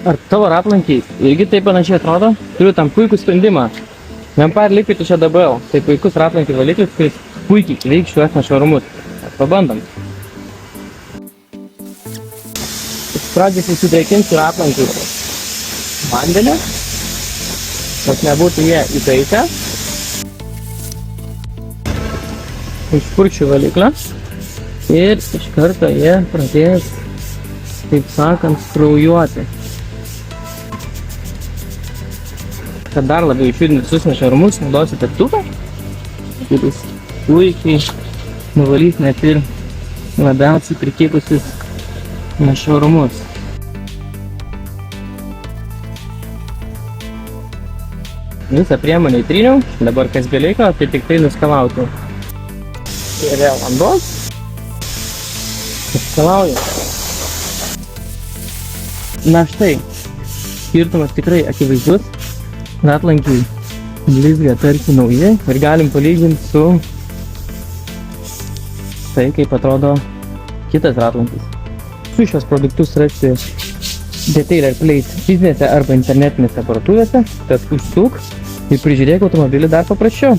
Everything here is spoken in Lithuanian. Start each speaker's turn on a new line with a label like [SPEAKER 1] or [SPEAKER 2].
[SPEAKER 1] Ar tavo ratlankiai irgi taip panašiai atrodo? Turiu tam puikų sprendimą. Vampire Liquid iš ADBL. Tai puikus ratlankių valiklis, kuris puikiai veiks šiuos nešvarumus. Pabandom. Pradžiai susidrėkinsiu ratlankių vandenį, kad nebūtų jie įkaitę. Išpurkšiu valiklą ir iš karto jie pradės, taip sakant, kraujuoti. Kad dar labiau išjudinti visus nešvarumus, naudosiu teptuką, kuris puikiai nuvalys net ir labiausiai prikipusius nešvarumus. Visą priemonę įtryniau, dabar kas beliko, tai tik tai nuskalauti. Ir vėl vanduo. Nuskalauju. Na štai, skirtumas tikrai akivaizdus. Ratlankiai blizga tarsi nauji ir galim palyginti su tai, kaip atrodo kitas ratlankis. Su šios produktus rasti Detailer Place fizinėse arba internetinėse parduotuvėse, tad užsuk ir prižiūrėk automobilį dar paprasčiau.